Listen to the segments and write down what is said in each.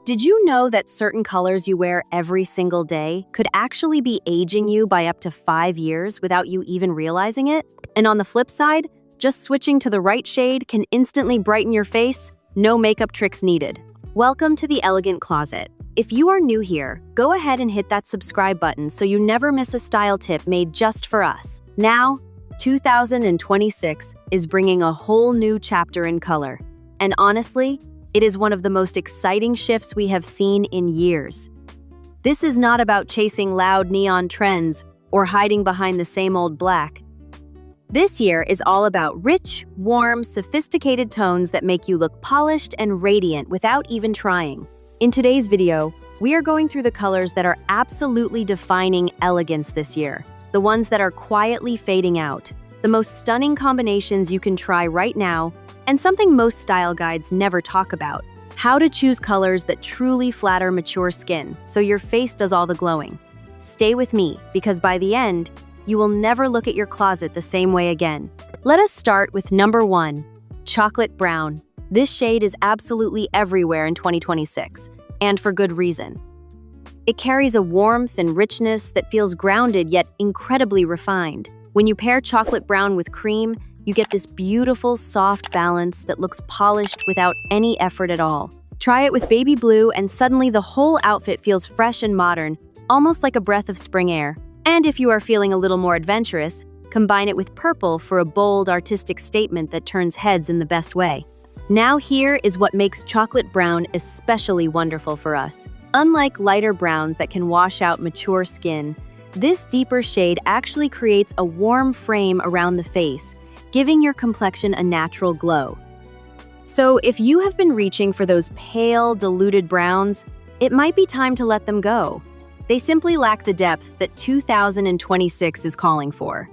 Did you know that certain colors you wear every single day could actually be aging you by up to 5 years without you even realizing it? And on the flip side, just switching to the right shade can instantly brighten your face, no makeup tricks needed. Welcome to the Elegant Closet. If you are new here, go ahead and hit that subscribe button so you never miss a style tip made just for us. Now, 2026 is bringing a whole new chapter in color. And honestly, it is one of the most exciting shifts we have seen in years. This is not about chasing loud neon trends or hiding behind the same old black. This year is all about rich, warm, sophisticated tones that make you look polished and radiant without even trying. In today's video, we are going through the colors that are absolutely defining elegance this year, the ones that are quietly fading out, the most stunning combinations you can try right now, and something most style guides never talk about: how to choose colors that truly flatter mature skin so your face does all the glowing. Stay with me, because by the end, you will never look at your closet the same way again. Let us start with number 1, chocolate brown. This shade is absolutely everywhere in 2026, and for good reason. It carries a warmth and richness that feels grounded yet incredibly refined. When you pair chocolate brown with cream, you get this beautiful, soft balance that looks polished without any effort at all. Try it with baby blue and suddenly the whole outfit feels fresh and modern, almost like a breath of spring air. And if you are feeling a little more adventurous, combine it with purple for a bold, artistic statement that turns heads in the best way. Now here is what makes chocolate brown especially wonderful for us. Unlike lighter browns that can wash out mature skin, this deeper shade actually creates a warm frame around the face, giving your complexion a natural glow. So if you have been reaching for those pale, diluted browns, it might be time to let them go. They simply lack the depth that 2026 is calling for.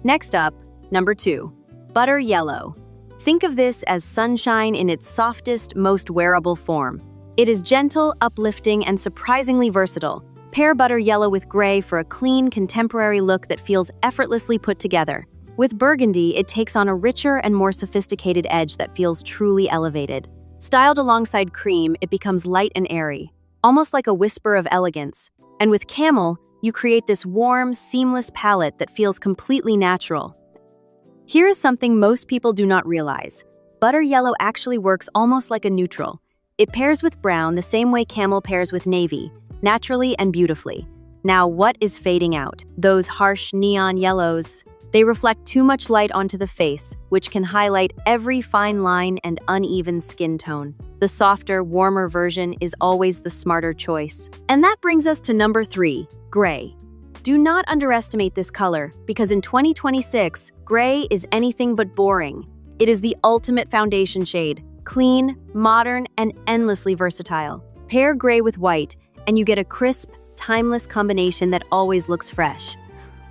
Next up, number 2, butter yellow. Think of this as sunshine in its softest, most wearable form. It is gentle, uplifting, and surprisingly versatile. Pair butter yellow with gray for a clean, contemporary look that feels effortlessly put together. With burgundy, it takes on a richer and more sophisticated edge that feels truly elevated. Styled alongside cream, it becomes light and airy, almost like a whisper of elegance. And with camel, you create this warm, seamless palette that feels completely natural. Here is something most people do not realize. Butter yellow actually works almost like a neutral. It pairs with brown the same way camel pairs with navy, naturally and beautifully. Now, what is fading out? Those harsh neon yellows. They reflect too much light onto the face, which can highlight every fine line and uneven skin tone. The softer, warmer version is always the smarter choice. And that brings us to number 3, gray. Do not underestimate this color, because in 2026, gray is anything but boring. It is the ultimate foundation shade, clean, modern, and endlessly versatile. Pair gray with white, and you get a crisp, timeless combination that always looks fresh.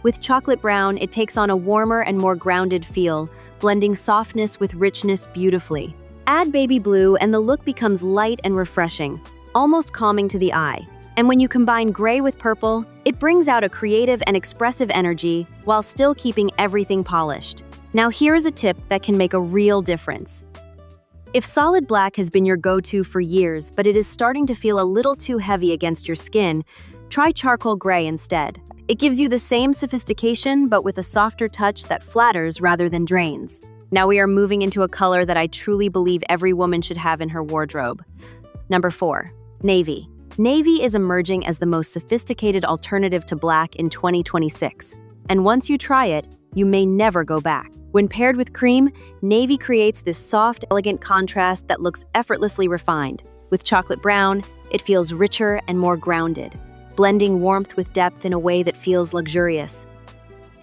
With chocolate brown, it takes on a warmer and more grounded feel, blending softness with richness beautifully. Add baby blue and the look becomes light and refreshing, almost calming to the eye. And when you combine gray with purple, it brings out a creative and expressive energy while still keeping everything polished. Now here is a tip that can make a real difference. If solid black has been your go-to for years, but it is starting to feel a little too heavy against your skin, try charcoal gray instead. It gives you the same sophistication, but with a softer touch that flatters rather than drains. Now we are moving into a color that I truly believe every woman should have in her wardrobe. Number 4, navy. Navy is emerging as the most sophisticated alternative to black in 2026. And once you try it, you may never go back. When paired with cream, navy creates this soft, elegant contrast that looks effortlessly refined. With chocolate brown, it feels richer and more grounded, blending warmth with depth in a way that feels luxurious.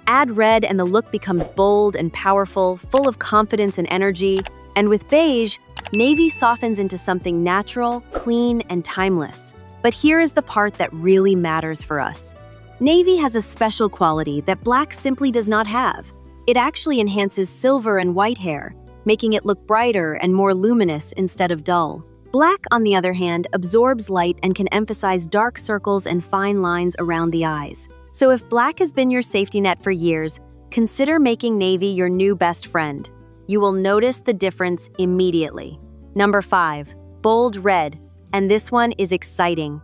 Add red and the look becomes bold and powerful, full of confidence and energy. And with beige, navy softens into something natural, clean, and timeless. But here is the part that really matters for us. Navy has a special quality that black simply does not have. It actually enhances silver and white hair, making it look brighter and more luminous instead of dull. Black, on the other hand, absorbs light and can emphasize dark circles and fine lines around the eyes. So if black has been your safety net for years, consider making navy your new best friend. You will notice the difference immediately. Number 5, bold red. and this one is exciting.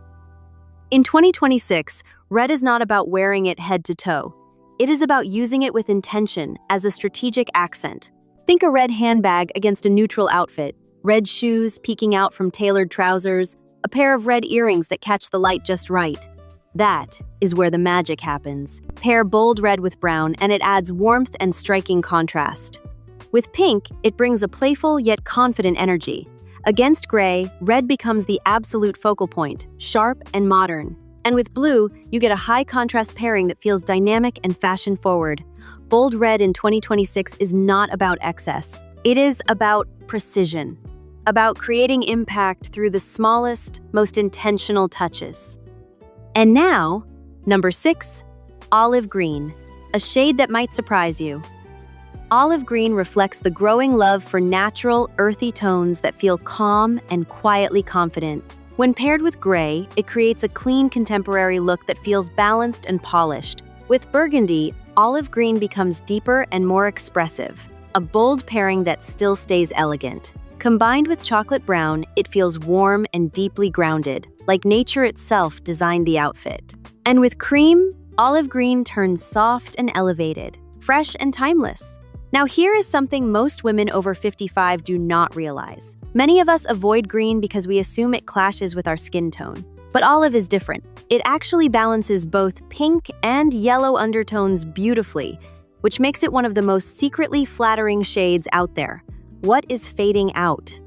In 2026, red is not about wearing it head to toe. It is about using it with intention as a strategic accent. Think a red handbag against a neutral outfit, red shoes peeking out from tailored trousers, a pair of red earrings that catch the light just right. That is where the magic happens. Pair bold red with brown and it adds warmth and striking contrast. With pink, it brings a playful yet confident energy. Against gray, red becomes the absolute focal point, sharp and modern. And with blue, you get a high-contrast pairing that feels dynamic and fashion-forward. Bold red in 2026 is not about excess. It is about precision, about creating impact through the smallest, most intentional touches. And now, number 6, olive green, a shade that might surprise you. Olive green reflects the growing love for natural, earthy tones that feel calm and quietly confident. When paired with gray, it creates a clean contemporary look that feels balanced and polished. With burgundy, olive green becomes deeper and more expressive, a bold pairing that still stays elegant. Combined with chocolate brown, it feels warm and deeply grounded, like nature itself designed the outfit. And with cream, olive green turns soft and elevated, fresh and timeless. Now here is something most women over 55 do not realize. Many of us avoid green because we assume it clashes with our skin tone. But olive is different. It actually balances both pink and yellow undertones beautifully, which makes it one of the most secretly flattering shades out there. What is fading out?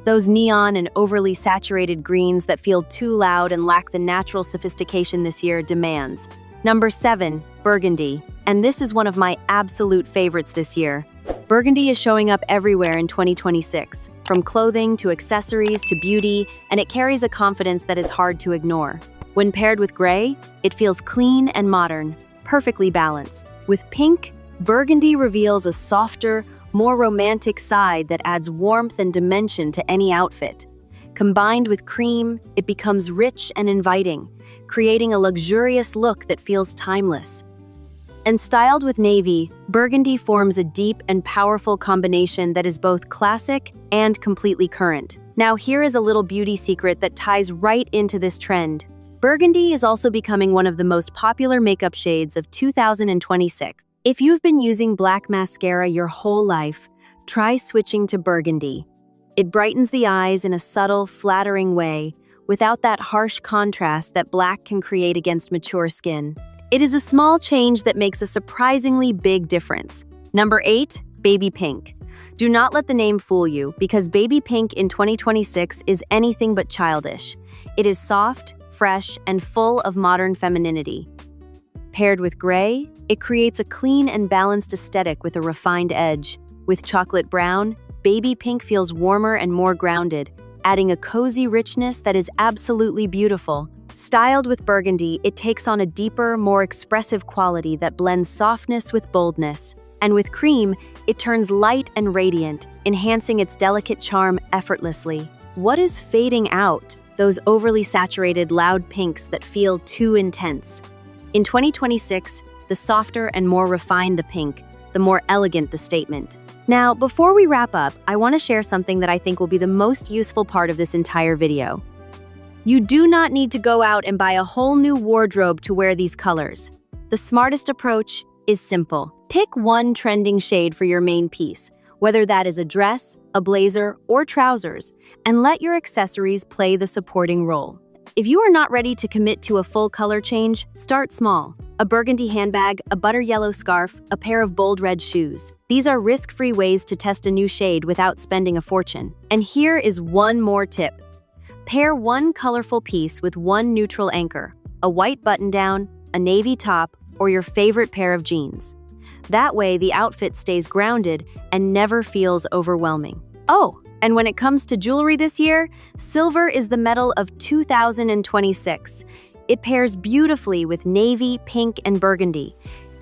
Those neon and overly saturated greens that feel too loud and lack the natural sophistication this year demands. Number 7, burgundy. And this is one of my absolute favorites this year. Burgundy is showing up everywhere in 2026, from clothing to accessories to beauty, and it carries a confidence that is hard to ignore. When paired with gray, it feels clean and modern, perfectly balanced. With pink, burgundy reveals a softer, more romantic side that adds warmth and dimension to any outfit. Combined with cream, it becomes rich and inviting, creating a luxurious look that feels timeless. And styled with navy, burgundy forms a deep and powerful combination that is both classic and completely current. Now here is a little beauty secret that ties right into this trend. Burgundy is also becoming one of the most popular makeup shades of 2026. If you've been using black mascara your whole life, try switching to burgundy. It brightens the eyes in a subtle, flattering way, without that harsh contrast that black can create against mature skin. It is a small change that makes a surprisingly big difference. Number 8, baby pink. Do not let the name fool you, because baby pink in 2026 is anything but childish. It is soft, fresh, and full of modern femininity. Paired with gray, it creates a clean and balanced aesthetic with a refined edge. With chocolate brown, baby pink feels warmer and more grounded, adding a cozy richness that is absolutely beautiful. Styled with burgundy, it takes on a deeper, more expressive quality that blends softness with boldness. And with cream, it turns light and radiant, enhancing its delicate charm effortlessly. What is fading out? Those overly saturated, loud pinks that feel too intense. In 2026, the softer and more refined the pink, the more elegant the statement. Now, before we wrap up, I want to share something that I think will be the most useful part of this entire video. You do not need to go out and buy a whole new wardrobe to wear these colors. The smartest approach is simple. Pick one trending shade for your main piece, whether that is a dress, a blazer, or trousers, and let your accessories play the supporting role. If you are not ready to commit to a full color change, start small. A burgundy handbag, a butter yellow scarf, a pair of bold red shoes. These are risk-free ways to test a new shade without spending a fortune. And here is one more tip. Pair one colorful piece with one neutral anchor, a white button-down, a navy top, or your favorite pair of jeans. That way, the outfit stays grounded and never feels overwhelming. Oh, and when it comes to jewelry this year, silver is the metal of 2026. It pairs beautifully with navy, pink, and burgundy.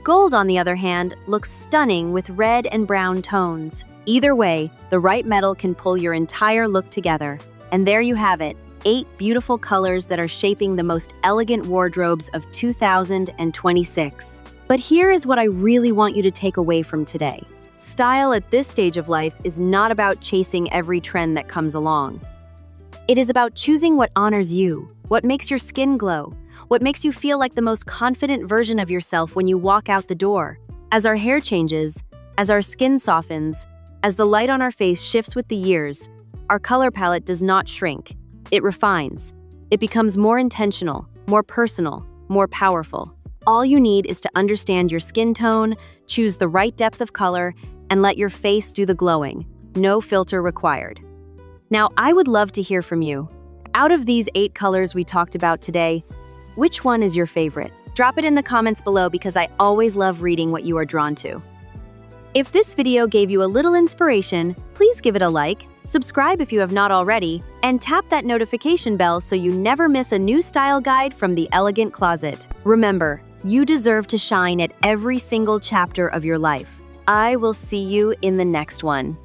Gold, on the other hand, looks stunning with red and brown tones. Either way, the right metal can pull your entire look together. And there you have it, 8 beautiful colors that are shaping the most elegant wardrobes of 2026. But here is what I really want you to take away from today. Style at this stage of life is not about chasing every trend that comes along. It is about choosing what honors you, what makes your skin glow, what makes you feel like the most confident version of yourself when you walk out the door. As our hair changes, as our skin softens, as the light on our face shifts with the years, our color palette does not shrink. It refines. It becomes more intentional, more personal, more powerful. All you need is to understand your skin tone, choose the right depth of color, and let your face do the glowing. No filter required. Now, I would love to hear from you. Out of these 8 colors we talked about today, which one is your favorite? Drop it in the comments below because I always love reading what you are drawn to. If this video gave you a little inspiration, please give it a like, subscribe if you have not already, and tap that notification bell so you never miss a new style guide from the Elegant Closet. Remember, you deserve to shine at every single chapter of your life. I will see you in the next one.